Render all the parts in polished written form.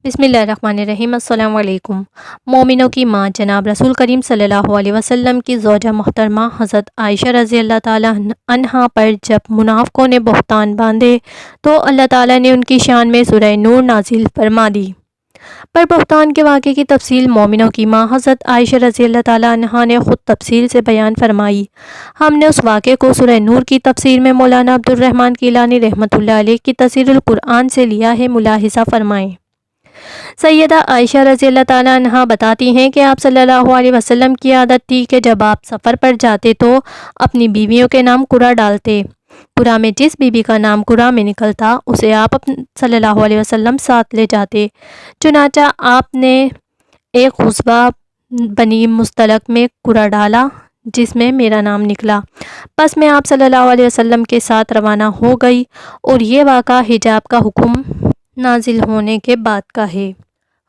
بسم اللہ الرحمن الرحیم۔ السلام علیکم۔ مومنوں کی ماں جناب رسول کریم صلی اللہ علیہ وسلم کی زوجہ محترمہ حضرت عائشہ رضی اللہ تعالیٰ عنہا پر جب منافقوں نے بہتان باندھے تو اللہ تعالیٰ نے ان کی شان میں سورہ نور نازل فرما دی۔ پر بہتان کے واقعے کی تفصیل مومنوں کی ماں حضرت عائشہ رضی اللہ تعالیٰ عنہا نے خود تفصیل سے بیان فرمائی۔ ہم نے اس واقعے کو سورہ نور کی تفسیر میں مولانا عبد الرحمن کیلانی رحمۃ اللہ علیہ کی تفسیر القرآن سے لیا ہے، ملاحظہ فرمائیں۔ سیدہ عائشہ رضی اللہ تعالیٰ عنہا بتاتی ہیں کہ آپ صلی اللہ علیہ وسلم کی عادت تھی کہ جب آپ سفر پر جاتے تو اپنی بیویوں کے نام قرہ ڈالتے۔ قرہ میں جس بیوی کا نام قرہ میں نکلتا اسے آپ صلی اللہ علیہ وسلم ساتھ لے جاتے۔ چنانچہ آپ نے ایک غزوہ بنی مستلق میں قرہ ڈالا جس میں میرا نام نکلا۔ پس میں آپ صلی اللہ علیہ وسلم کے ساتھ روانہ ہو گئی، اور یہ واقعہ حجاب کا حکم نازل ہونے کے بعد کا ہے۔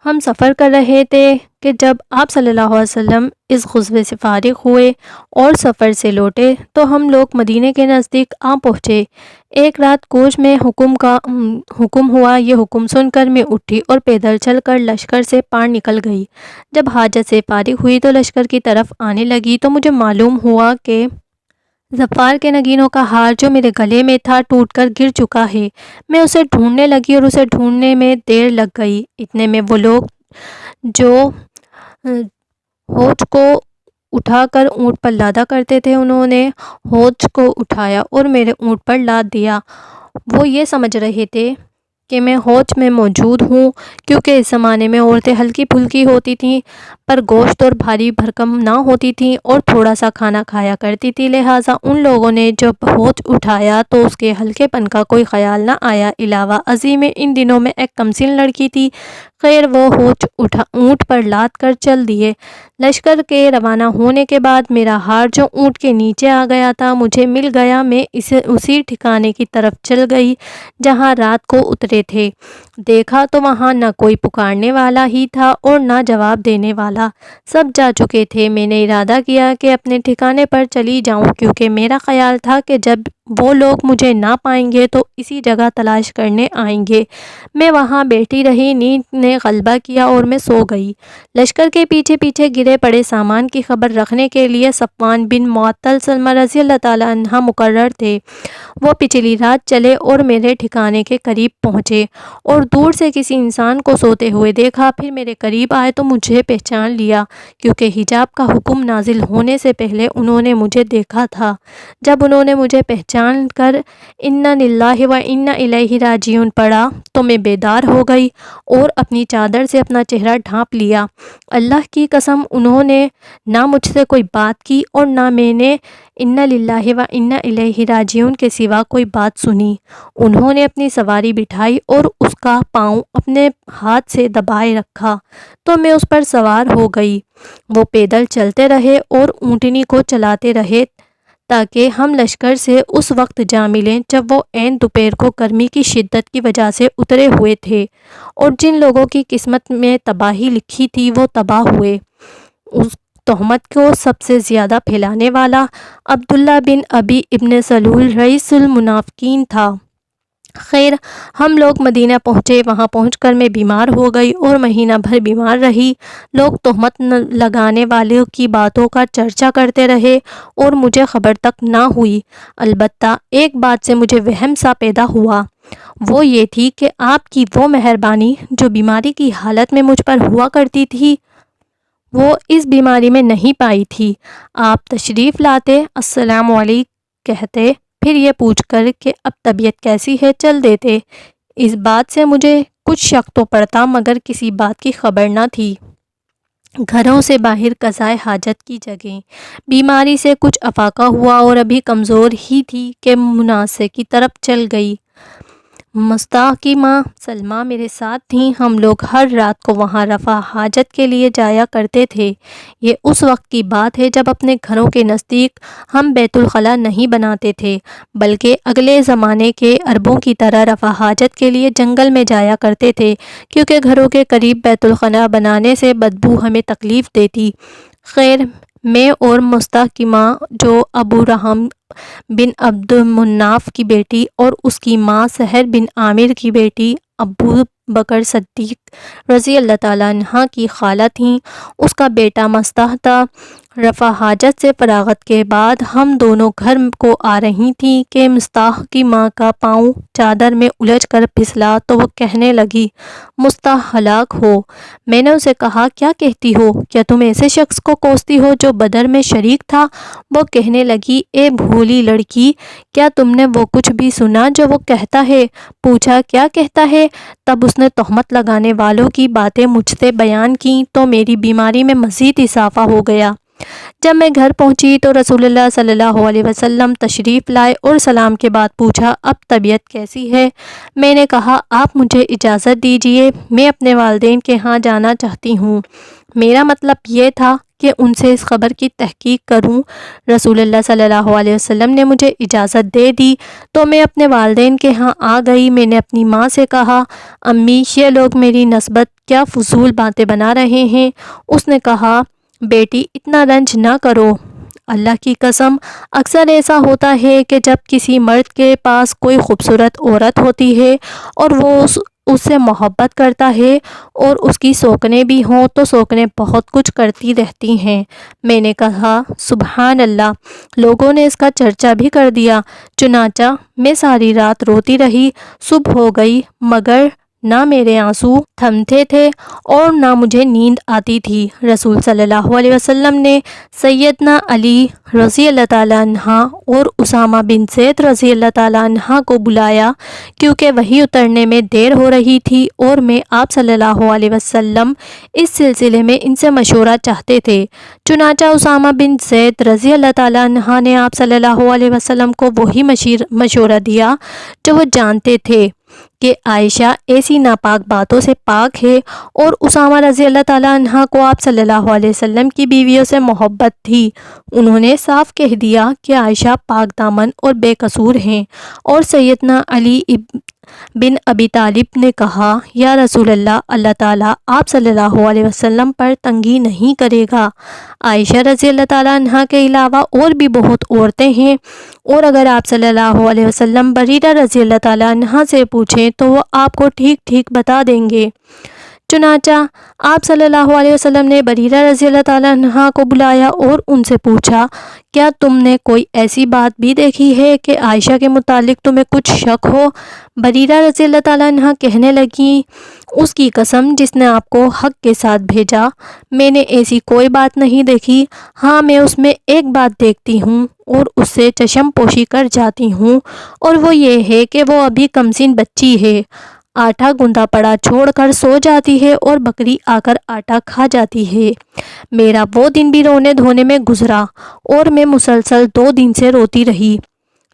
ہم سفر کر رہے تھے کہ جب آپ صلی اللہ علیہ وسلم اس غزوے سے فارغ ہوئے اور سفر سے لوٹے تو ہم لوگ مدینے کے نزدیک آ پہنچے۔ ایک رات کوچ میں حکم ہوا۔ یہ حکم سن کر میں اٹھی اور پیدل چل کر لشکر سے پار نکل گئی۔ جب حاجت سے فارغ ہوئی تو لشکر کی طرف آنے لگی تو مجھے معلوم ہوا کہ ظفار کے نگینوں کا ہار جو میرے گلے میں تھا ٹوٹ کر گر چکا ہے۔ میں اسے ڈھونڈنے لگی اور اسے ڈھونڈنے میں دیر لگ گئی۔ اتنے میں وہ لوگ جو ہوج کو اٹھا کر اونٹ پر لادا کرتے تھے، انہوں نے ہوج کو اٹھایا اور میرے اونٹ پر لاد دیا۔ وہ یہ سمجھ رہے تھے کہ میں ہوج میں موجود ہوں، کیونکہ اس زمانے میں عورتیں ہلکی پھلکی ہوتی تھیں پر گوشت اور بھاری بھرکم نہ ہوتی تھیں اور تھوڑا سا کھانا کھایا کرتی تھی، لہٰذا ان لوگوں نے جب ہوج اٹھایا تو اس کے ہلکے پن کا کوئی خیال نہ آیا۔ علاوہ ازیں میں ان دنوں میں ایک کمسن لڑکی تھی۔ خیر وہ ہوج اونٹ پر لاد کر چل دیے۔ لشکر کے روانہ ہونے کے بعد میرا ہار جو اونٹ کے نیچے آ گیا تھا مجھے مل گیا۔ میں اسی ٹھکانے کی طرف چل گئی جہاں رات کو اترے تھے۔ دیکھا تو وہاں نہ کوئی پکارنے والا ہی تھا اور نہ جواب دینے والا، سب جا چکے تھے۔ میں نے ارادہ کیا کہ اپنے ٹھکانے پر چلی جاؤں، کیونکہ میرا خیال تھا کہ جب وہ لوگ مجھے نہ پائیں گے تو اسی جگہ تلاش کرنے آئیں گے۔ میں وہاں بیٹھی رہی، نیند نے غلبہ کیا اور میں سو گئی۔ لشکر کے پیچھے پیچھے گرے پڑے سامان کی خبر رکھنے کے لیے صفوان بن معطل سلمہ رضی اللہ تعالیٰ عنہ مقرر تھے۔ وہ پچھلی رات چلے اور میرے ٹھکانے کے قریب پہنچے اور دور سے کسی انسان کو سوتے ہوئے دیکھا۔ پھر میرے قریب آئے تو مجھے پہچان لیا، کیونکہ حجاب کا حکم نازل ہونے سے پہلے انہوں نے مجھے دیکھا تھا۔ جب انہوں نے مجھے پہچان کر انا للہ و انا الیہ راجعون پڑھا تو میں بیدار ہو گئی اور اپنی چادر سے اپنا چہرہ ڈھانپ لیا۔ اللہ کی قسم انہوں نے نہ مجھ سے کوئی بات کی اور نہ میں نے انا للہ و انا الیہ راجعون کے سوا کوئی بات سنی۔ انہوں نے اپنی سواری بٹھائی اور اس کا پاؤں اپنے ہاتھ سے دبائے رکھا تو میں اس پر سوار ہو گئی۔ وہ پیدل چلتے رہے اور اونٹنی کو چلاتے رہے تاکہ ہم لشکر سے اس وقت جا ملیں جب وہ عین دوپہر کو گرمی کی شدت کی وجہ سے اترے ہوئے تھے، اور جن لوگوں کی قسمت میں تباہی لکھی تھی وہ تباہ ہوئے۔ اس تہمت کو سب سے زیادہ پھیلانے والا عبداللہ بن ابی ابن سلول رئیس المنافقین تھا۔ خیر ہم لوگ مدینہ پہنچے۔ وہاں پہنچ کر میں بیمار ہو گئی اور مہینہ بھر بیمار رہی۔ لوگ تہمت لگانے والوں کی باتوں کا چرچا کرتے رہے اور مجھے خبر تک نہ ہوئی۔ البتہ ایک بات سے مجھے وہم سا پیدا ہوا، وہ یہ تھی کہ آپ کی وہ مہربانی جو بیماری کی حالت میں مجھ پر ہوا کرتی تھی وہ اس بیماری میں نہیں پائی تھی۔ آپ تشریف لاتے، السلام علیکم کہتے، پھر یہ پوچھ کر کہ اب طبیعت کیسی ہے چل دیتے۔ اس بات سے مجھے کچھ شک تو پڑتا مگر کسی بات کی خبر نہ تھی۔ گھروں سے باہر قضائے حاجت کی جگہ بیماری سے کچھ افاقہ ہوا اور ابھی کمزور ہی تھی کہ مناصر کی طرف چل گئی۔ مصطفیٰ کی ماں سلمہ میرے ساتھ تھیں۔ ہم لوگ ہر رات کو وہاں رفع حاجت کے لیے جایا کرتے تھے۔ یہ اس وقت کی بات ہے جب اپنے گھروں کے نزدیک ہم بیت الخلاء نہیں بناتے تھے، بلکہ اگلے زمانے کے عربوں کی طرح رفع حاجت کے لیے جنگل میں جایا کرتے تھے، کیونکہ گھروں کے قریب بیت الخلاء بنانے سے بدبو ہمیں تکلیف دیتی۔ خیر میں اور مصطفیٰ کی ماں جو ابو رحم بن عبد مناف کی بیٹی اور اس کی ماں سہر بن عامر کی بیٹی ابو بکر صدیق رضی اللہ تعالیٰ عنہ کی خالہ تھیں۔ اس کا بیٹا مستح تھا۔ رفع حاجت سے فراغت کے بعد ہم دونوں گھر کو آ رہی تھیں کہ مستح کی ماں کا پاؤں چادر میں الجھ کر پھسلا تو وہ کہنے لگی، مستح ہلاک ہو۔ میں نے اسے کہا، کیا کہتی ہو؟ کیا تم ایسے شخص کو کوستی ہو جو بدر میں شریک تھا؟ وہ کہنے لگی، اے بھولی لڑکی، کیا تم نے وہ کچھ بھی سنا جو وہ کہتا ہے؟ پوچھا، کیا کہتا ہے؟ تب اس نے تہمت لگانے والوں کی باتیں مجھ سے بیان کیں تو میری بیماری میں مزید اضافہ ہو گیا۔ جب میں گھر پہنچی تو رسول اللہ صلی اللہ علیہ وسلم تشریف لائے اور سلام کے بعد پوچھا، اب طبیعت کیسی ہے؟ میں نے کہا، آپ مجھے اجازت دیجیے، میں اپنے والدین کے ہاں جانا چاہتی ہوں۔ میرا مطلب یہ تھا کہ ان سے اس خبر کی تحقیق کروں۔ رسول اللہ صلی اللہ علیہ وسلم نے مجھے اجازت دے دی تو میں اپنے والدین کے ہاں آ گئی۔ میں نے اپنی ماں سے کہا، امی، یہ لوگ میری نسبت کیا فضول باتیں بنا رہے ہیں؟ اس نے کہا، بیٹی، اتنا رنج نہ کرو۔ اللہ کی قسم، اکثر ایسا ہوتا ہے کہ جب کسی مرد کے پاس کوئی خوبصورت عورت ہوتی ہے اور وہ اس سے محبت کرتا ہے اور اس کی سوکنیں بھی ہوں تو سوکنیں بہت کچھ کرتی رہتی ہیں۔ میں نے کہا، سبحان اللہ، لوگوں نے اس کا چرچا بھی کر دیا۔ چنانچہ میں ساری رات روتی رہی۔ صبح ہو گئی مگر نہ میرے آنسو تھمتے تھے اور نہ مجھے نیند آتی تھی۔ رسول صلی اللہ علیہ وسلم نے سیدنا علی رضی اللہ تعالیٰ عنہ اور اسامہ بن زید رضی اللہ تعالیٰ عنہ کو بلایا کیونکہ وحی اترنے میں دیر ہو رہی تھی اور میں آپ صلی اللہ علیہ وسلم اس سلسلے میں ان سے مشورہ چاہتے تھے۔ چنانچہ اسامہ بن زید رضی اللہ تعالیٰ عنہ نے آپ صلی اللہ علیہ وسلم کو وہی مشورہ دیا جو وہ جانتے تھے کہ عائشہ ایسی ناپاک باتوں سے پاک ہے اور اسامہ رضی اللہ تعالیٰ عنہ کو آپ صلی اللہ علیہ وسلم کی بیویوں سے محبت تھی۔ انہوں نے صاف کہہ دیا کہ عائشہ پاک دامن اور بے قصور ہیں، اور سیدنا علی بن ابی طالب نے کہا، یا رسول اللہ، اللہ تعالیٰ آپ صلی اللہ علیہ وسلم پر تنگی نہیں کرے گا۔ عائشہ رضی اللہ تعالیٰ عنہ کے علاوہ اور بھی بہت عورتیں ہیں، اور اگر آپ صلی اللہ علیہ وسلم بریرہ رضی اللہ تعالیٰ عنہ سے پوچھیں تو وہ آپ کو ٹھیک ٹھیک بتا دیں گے۔ چنانچہ آپ صلی اللہ علیہ وسلم نے بریرہ رضی اللہ تعالیٰ عنہ کو بلایا اور ان سے پوچھا، کیا تم نے کوئی ایسی بات بھی دیکھی ہے کہ عائشہ کے متعلق تمہیں کچھ شک ہو؟ بریرہ رضی اللہ تعالیٰ عنہ کہنے لگیں، اس کی قسم جس نے آپ کو حق کے ساتھ بھیجا، میں نے ایسی کوئی بات نہیں دیکھی۔ ہاں، میں اس میں ایک بات دیکھتی ہوں اور اس سے چشم پوشی کر جاتی ہوں، اور وہ یہ ہے کہ وہ ابھی کمسن بچی ہے، آٹا گندا پڑا چھوڑ کر سو جاتی ہے اور بکری آ کر آٹا کھا جاتی ہے۔ میرا وہ دن بھی رونے دھونے میں گزرا اور میں مسلسل 2 دن سے روتی رہی۔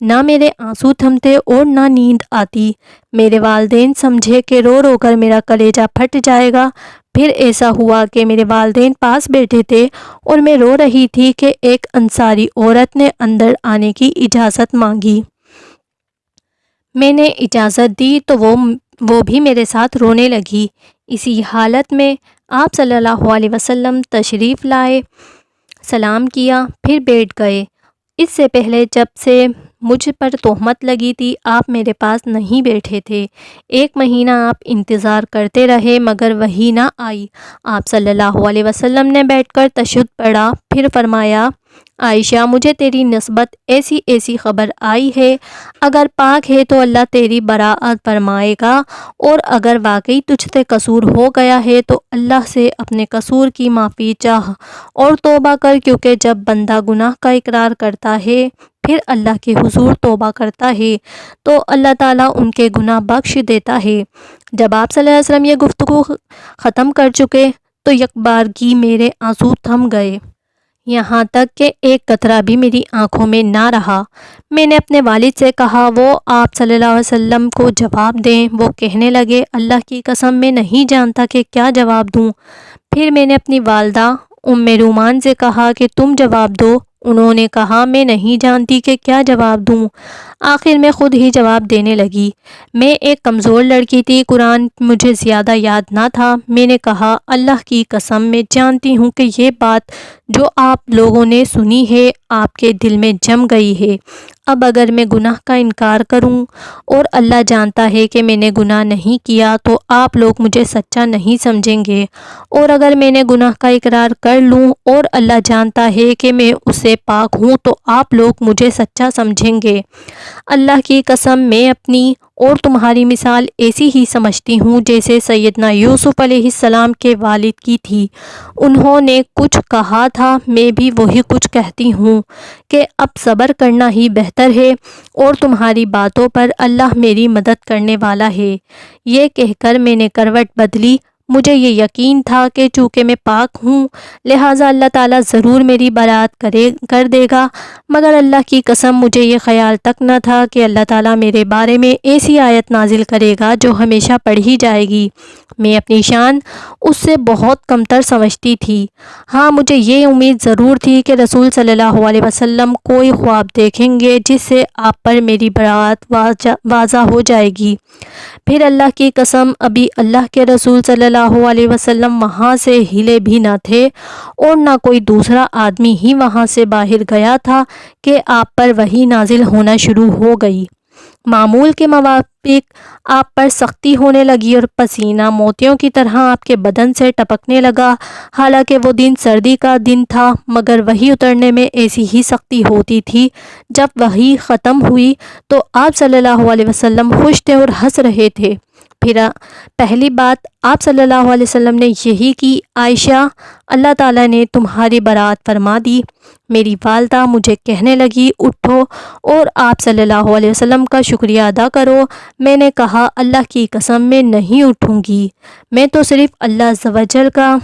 نہ میرے آنسو تھمتے اور نہ نیند آتی۔ میرے والدین سمجھے کہ رو رو کر میرا کلیجہ پھٹ جائے گا۔ پھر ایسا ہوا کہ میرے والدین پاس بیٹھے تھے اور میں رو رہی تھی کہ ایک انصاری عورت نے اندر آنے کی اجازت مانگی۔ میں نے اجازت دی تو وہ بھی میرے ساتھ رونے لگی۔ اسی حالت میں آپ صلی اللہ علیہ وسلم تشریف لائے، سلام کیا، پھر بیٹھ گئے۔ اس سے پہلے جب سے مجھ پر تہمت لگی تھی آپ میرے پاس نہیں بیٹھے تھے۔ 1 مہینہ آپ انتظار کرتے رہے مگر وحی نہ آئی۔ آپ صلی اللہ علیہ وسلم نے بیٹھ کر تشہد پڑھا، پھر فرمایا، عائشہ، مجھے تیری نسبت ایسی خبر آئی ہے، اگر پاک ہے تو اللہ تیری براءت فرمائے گا، اور اگر واقعی تجھ سے قصور ہو گیا ہے تو اللہ سے اپنے قصور کی معافی چاہ اور توبہ کر، کیونکہ جب بندہ گناہ کا اقرار کرتا ہے پھر اللہ کے حضور توبہ کرتا ہے تو اللہ تعالیٰ ان کے گناہ بخش دیتا ہے۔ جب آپ صلی اللہ علیہ وسلم یہ گفتگو ختم کر چکے تو یکبارگی میرے آنسو تھم گئے، یہاں تک کہ ایک قطرہ بھی میری آنکھوں میں نہ رہا۔ میں نے اپنے والد سے کہا وہ آپ صلی اللہ علیہ وسلم کو جواب دیں۔ وہ کہنے لگے، اللہ کی قسم میں نہیں جانتا کہ کیا جواب دوں۔ پھر میں نے اپنی والدہ ام رومان سے کہا کہ تم جواب دو۔ انہوں نے کہا، میں نہیں جانتی کہ کیا جواب دوں۔ آخر میں خود ہی جواب دینے لگی۔ میں ایک کمزور لڑکی تھی، قرآن مجھے زیادہ یاد نہ تھا۔ میں نے کہا، اللہ کی قسم میں جانتی ہوں کہ یہ بات جو آپ لوگوں نے سنی ہے آپ کے دل میں جم گئی ہے۔ اب اگر میں گناہ کا انکار کروں اور اللہ جانتا ہے کہ میں نے گناہ نہیں کیا تو آپ لوگ مجھے سچا نہیں سمجھیں گے، اور اگر میں نے گناہ کا اقرار کر لوں اور اللہ جانتا ہے کہ میں اسے پاک ہوں تو آپ لوگ مجھے سچا سمجھیں گے۔ اللہ کی قسم میں اپنی اور تمہاری مثال ایسی ہی سمجھتی ہوں جیسے سیدنا یوسف علیہ السلام کے والد کی تھی۔ انہوں نے کچھ کہا تھا، میں بھی وہی کچھ کہتی ہوں کہ اب صبر کرنا ہی بہتر ہے اور تمہاری باتوں پر اللہ میری مدد کرنے والا ہے۔ یہ کہہ کر میں نے کروٹ بدلی۔ مجھے یہ یقین تھا کہ چونکہ میں پاک ہوں لہٰذا اللہ تعالیٰ ضرور میری برات کر دے گا، مگر اللہ کی قسم مجھے یہ خیال تک نہ تھا کہ اللہ تعالیٰ میرے بارے میں ایسی آیت نازل کرے گا جو ہمیشہ پڑھی جائے گی۔ میں اپنی شان اس سے بہت کمتر سمجھتی تھی۔ ہاں، مجھے یہ امید ضرور تھی کہ رسول صلی اللہ علیہ وسلم کوئی خواب دیکھیں گے جس سے آپ پر میری برات واضح ہو جائے گی۔ پھر اللہ کی قسم ابھی اللہ کے رسول صلی اللہ علیہ وسلم وہاں سے ہلے بھی نہ تھے اور نہ کوئی دوسرا آدمی ہی وہاں سے باہر گیا تھا کہ آپ پر وحی نازل ہونا شروع ہو گئی۔ معمول کے موافق آپ پر سختی ہونے لگی اور پسینہ موتیوں کی طرح آپ کے بدن سے ٹپکنے لگا۔ حالانکہ وہ دن سردی کا دن تھا مگر وحی اترنے میں ایسی ہی سختی ہوتی تھی۔ جب وحی ختم ہوئی تو آپ صلی اللہ علیہ وسلم خوش تھے اور ہنس رہے تھے۔ پھر پہلی بات آپ صلی اللہ علیہ وسلم نے یہی کی، عائشہ اللہ تعالیٰ نے تمہاری برات فرما دی۔ میری والدہ مجھے کہنے لگی اٹھو اور آپ صلی اللہ علیہ وسلم کا شکریہ ادا کرو۔ میں نے کہا اللہ کی قسم میں نہیں اٹھوں گی، میں تو صرف اللہ عز و جل کا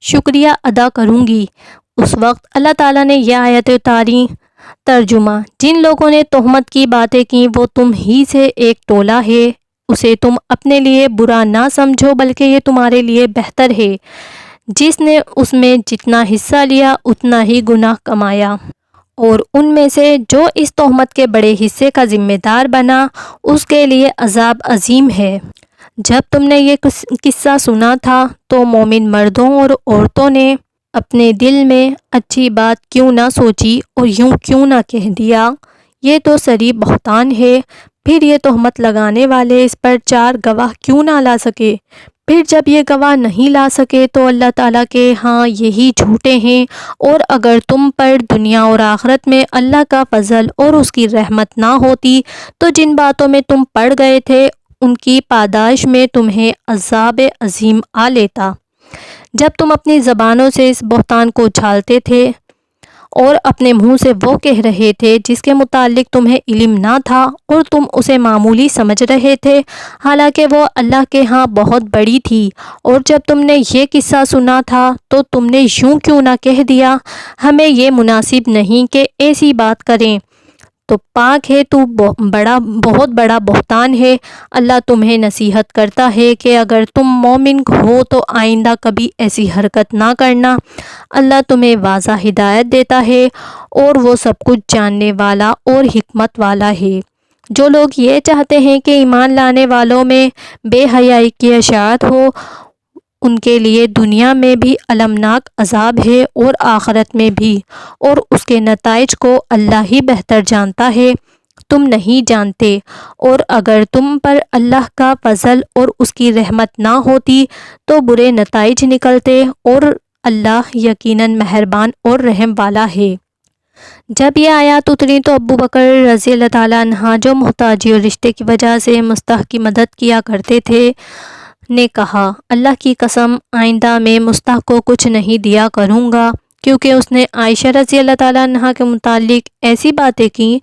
شکریہ ادا کروں گی۔ اس وقت اللہ تعالیٰ نے یہ آیت اتاری۔ ترجمہ: جن لوگوں نے تہمت کی باتیں کی وہ تم ہی سے ایک ٹولہ ہے، اسے تم اپنے لیے برا نہ سمجھو بلکہ یہ تمہارے لیے بہتر ہے۔ جس نے اس میں جتنا حصہ لیا اتنا ہی گناہ کمایا، اور ان میں سے جو اس تہمت کے بڑے حصے کا ذمہ دار بنا اس کے لیے عذاب عظیم ہے۔ جب تم نے یہ قصہ سنا تھا تو مومن مردوں اور عورتوں نے اپنے دل میں اچھی بات کیوں نہ سوچی اور یوں کیوں نہ کہہ دیا، یہ تو صریح بہتان ہے۔ پھر یہ تہمت لگانے والے اس پر 4 گواہ کیوں نہ لا سکے؟ پھر جب یہ گواہ نہیں لا سکے تو اللہ تعالیٰ کے ہاں یہی جھوٹے ہیں، اور اگر تم پر دنیا اور آخرت میں اللہ کا فضل اور اس کی رحمت نہ ہوتی تو جن باتوں میں تم پڑ گئے تھے ان کی پاداش میں تمہیں عذاب عظیم آ لیتا۔ جب تم اپنی زبانوں سے اس بہتان کو اچھالتے تھے اور اپنے منہ سے وہ کہہ رہے تھے جس کے متعلق تمہیں علم نہ تھا اور تم اسے معمولی سمجھ رہے تھے حالانکہ وہ اللہ کے ہاں بہت بڑی تھی، اور جب تم نے یہ قصہ سنا تھا تو تم نے یوں کیوں نہ کہہ دیا، ہمیں یہ مناسب نہیں کہ ایسی بات کریں، تو پاک ہے تو بہت بڑا بہتان ہے۔ اللہ تمہیں نصیحت کرتا ہے کہ اگر تم مومن ہو تو آئندہ کبھی ایسی حرکت نہ کرنا۔ اللہ تمہیں واضح ہدایت دیتا ہے اور وہ سب کچھ جاننے والا اور حکمت والا ہے۔ جو لوگ یہ چاہتے ہیں کہ ایمان لانے والوں میں بے حیائی کی اشاعت ہو ان کے لیے دنیا میں بھی المناک عذاب ہے اور آخرت میں بھی، اور اس کے نتائج کو اللہ ہی بہتر جانتا ہے، تم نہیں جانتے۔ اور اگر تم پر اللہ کا فضل اور اس کی رحمت نہ ہوتی تو برے نتائج نکلتے، اور اللہ یقیناً مہربان اور رحم والا ہے۔ جب یہ آیات اتری تو ابو بکر رضی اللہ تعالیٰ عنہ جو محتاجی اور رشتے کی وجہ سے مستحق کی مدد کیا کرتے تھے نے کہا، اللہ کی قسم آئندہ میں مستحق کو کچھ نہیں دیا کروں گا، کیونکہ اس نے عائشہ رضی اللہ تعالیٰ عنہ کے متعلق ایسی باتیں کیں۔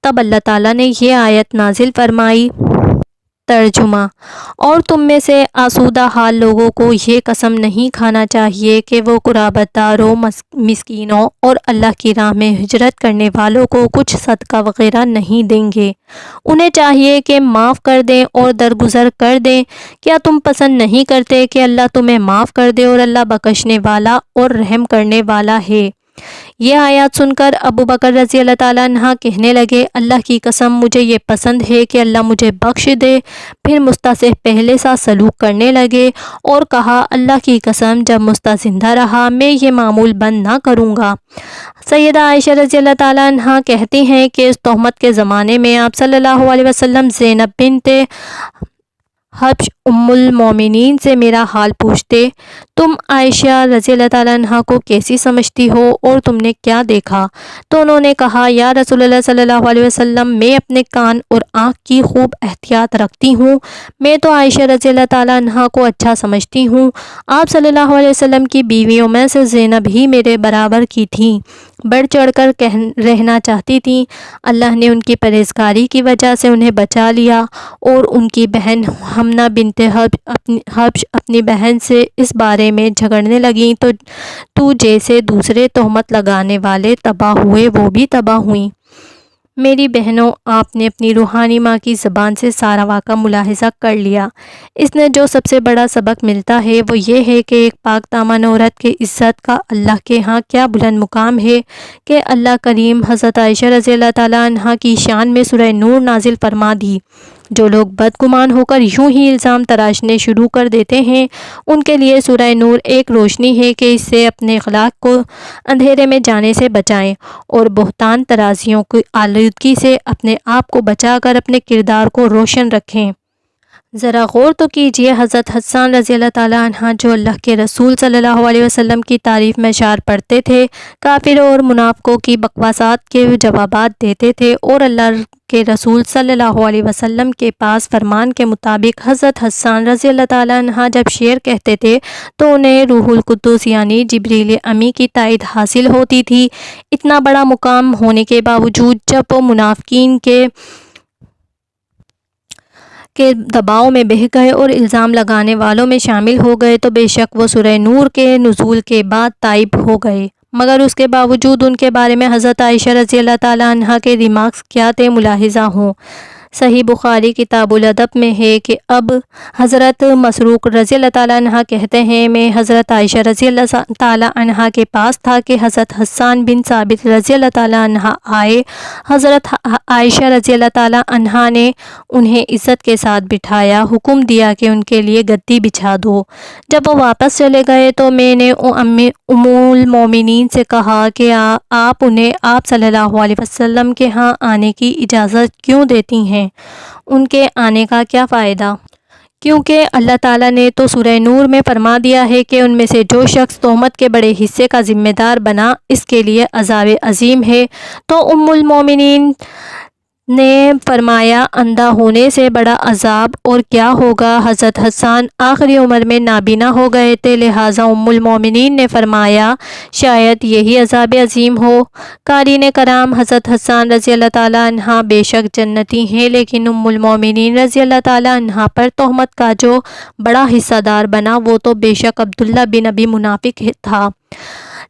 تب اللہ تعالیٰ نے یہ آیت نازل فرمائی۔ ترجمہ: اور تم میں سے آسودہ حال لوگوں کو یہ قسم نہیں کھانا چاہیے کہ وہ قرابت داروں، مسکینوں اور اللہ کی راہ میں ہجرت کرنے والوں کو کچھ صدقہ وغیرہ نہیں دیں گے۔ انہیں چاہیے کہ معاف کر دیں اور درگزر کر دیں۔ کیا تم پسند نہیں کرتے کہ اللہ تمہیں معاف کر دے، اور اللہ بخشنے والا اور رحم کرنے والا ہے۔ یہ آیات سن کر ابو بکر رضی اللہ تعالیٰ عنہ کہنے لگے، اللہ کی قسم مجھے یہ پسند ہے کہ اللہ مجھے بخش دے۔ پھر مصطح سے پہلے سا سلوک کرنے لگے اور کہا، اللہ کی قسم جب مصطح زندہ رہا میں یہ معمول بند نہ کروں گا۔ سیدہ عائشہ رضی اللہ تعالیٰ عنہ کہتی ہیں کہ اس تہمت کے زمانے میں آپ صلی اللہ علیہ وسلم زینب بنت حبش ام المومنین سے میرا حال پوچھتے، تم عائشہ رضی اللہ تعالیٰ عنہ کو کیسی سمجھتی ہو اور تم نے کیا دیکھا؟ تو انہوں نے کہا، یا رسول اللہ صلی اللہ علیہ وسلم میں اپنے کان اور آنکھ کی خوب احتیاط رکھتی ہوں، میں تو عائشہ رضی اللہ تعالیٰ عنہ کو اچھا سمجھتی ہوں۔ آپ صلی اللہ علیہ وسلم کی بیویوں میں سے زینب ہی میرے برابر کی تھیں، بڑھ چڑھ کر رہنا چاہتی تھیں۔ اللہ نے ان کی پرہیزگاری کی وجہ سے انہیں بچا لیا، اور ان کی بہن حمنہ بنت حبش اپنی بہن سے اس بارے میں جھگڑنے لگیں تو جیسے دوسرے تہمت لگانے والے تباہ ہوئے وہ بھی تباہ ہوئیں۔ میری بہنوں، آپ نے اپنی روحانی ماں کی زبان سے سارا واقعہ ملاحظہ کر لیا۔ اس نے جو سب سے بڑا سبق ملتا ہے وہ یہ ہے کہ ایک پاک دامن عورت کی عزت کا اللہ کے ہاں کیا بلند مقام ہے کہ اللہ کریم حضرت عائشہ رضی اللہ تعالیٰ عنہ کی شان میں سورہ نور نازل فرما دی۔ جو لوگ بدگمان ہو کر یوں ہی الزام تراشنے شروع کر دیتے ہیں، ان کے لیے سورہ نور ایک روشنی ہے کہ اس سے اپنے اخلاق کو اندھیرے میں جانے سے بچائیں اور بہتان ترازیوں کی آلودگی سے اپنے آپ کو بچا کر اپنے کردار کو روشن رکھیں۔ ذرا غور تو کیجئے، حضرت حسان رضی اللہ تعالیٰ عنہ جو اللہ کے رسول صلی اللہ علیہ وسلم کی تعریف میں اشعار پڑھتے تھے، کافروں اور منافقوں کی بکواسات کے جوابات دیتے تھے، اور اللہ کے رسول صلی اللہ علیہ وسلم کے پاس فرمان کے مطابق حضرت حسان رضی اللہ تعالیٰ عنہ جب شعر کہتے تھے تو انہیں روح القدس یعنی جبریل امی کی تائید حاصل ہوتی تھی۔ اتنا بڑا مقام ہونے کے باوجود جب وہ منافقین کے دباؤ میں بہہ گئے اور الزام لگانے والوں میں شامل ہو گئے تو بے شک وہ سورہ نور کے نزول کے بعد تائب ہو گئے، مگر اس کے باوجود ان کے بارے میں حضرت عائشہ رضی اللہ تعالیٰ عنہ کے ریمارکس کیا تھے ملاحظہ ہوں۔ صحیح بخاری کتاب الادب میں ہے کہ اب حضرت مسروق رضی اللہ تعالیٰ عنہ کہتے ہیں، میں حضرت عائشہ رضی اللہ تعالیٰ عنہ کے پاس تھا کہ حضرت حسان بن ثابت رضی اللہ تعالیٰ عنہ آئے۔ حضرت عائشہ رضی اللہ تعالیٰ عنہ نے انہیں عزت کے ساتھ بٹھایا، حکم دیا کہ ان کے لیے گدی بچھا دو۔ جب وہ واپس چلے گئے تو میں نے ام المومنین سے کہا کہ آپ انہیں آپ صلی اللہ علیہ وسلم کے ہاں آنے کی اجازت کیوں دیتی ہیں؟ ان کے آنے کا کیا فائدہ؟ کیونکہ اللہ تعالیٰ نے تو سورہ نور میں فرما دیا ہے کہ ان میں سے جو شخص تہمت کے بڑے حصے کا ذمہ دار بنا اس کے لیے عذاب عظیم ہے۔ تو ام المومنین نے فرمایا، اندھا ہونے سے بڑا عذاب اور کیا ہوگا؟ حضرت حسان آخری عمر میں نابینا ہو گئے تھے، لہٰذا ام المومنین نے فرمایا شاید یہی عذاب عظیم ہو۔ قارئین کرام، حضرت حسان رضی اللہ تعالیٰ عنہ بے شک جنتی ہیں، لیکن ام المومنین رضی اللہ تعالیٰ عنہ پر تہمت کا جو بڑا حصہ دار بنا وہ تو بے شک عبداللہ بن ابی منافق تھا۔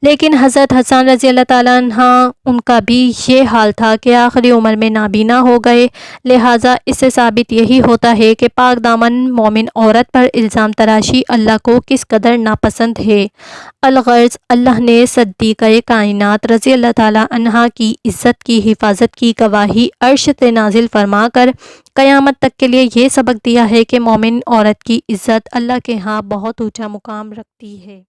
لیکن حضرت حسان رضی اللہ تعالیٰ عنہ ان کا بھی یہ حال تھا کہ آخری عمر میں نابینا ہو گئے، لہٰذا اس سے ثابت یہی ہوتا ہے کہ پاک دامن مومن عورت پر الزام تراشی اللہ کو کس قدر ناپسند ہے۔ الغرض اللہ نے صدیقہ کائنات رضی اللہ تعالیٰ عنہ کی عزت کی حفاظت کی گواہی عرش سے نازل فرما کر قیامت تک کے لیے یہ سبق دیا ہے کہ مومن عورت کی عزت اللہ کے ہاں بہت اونچا مقام رکھتی ہے۔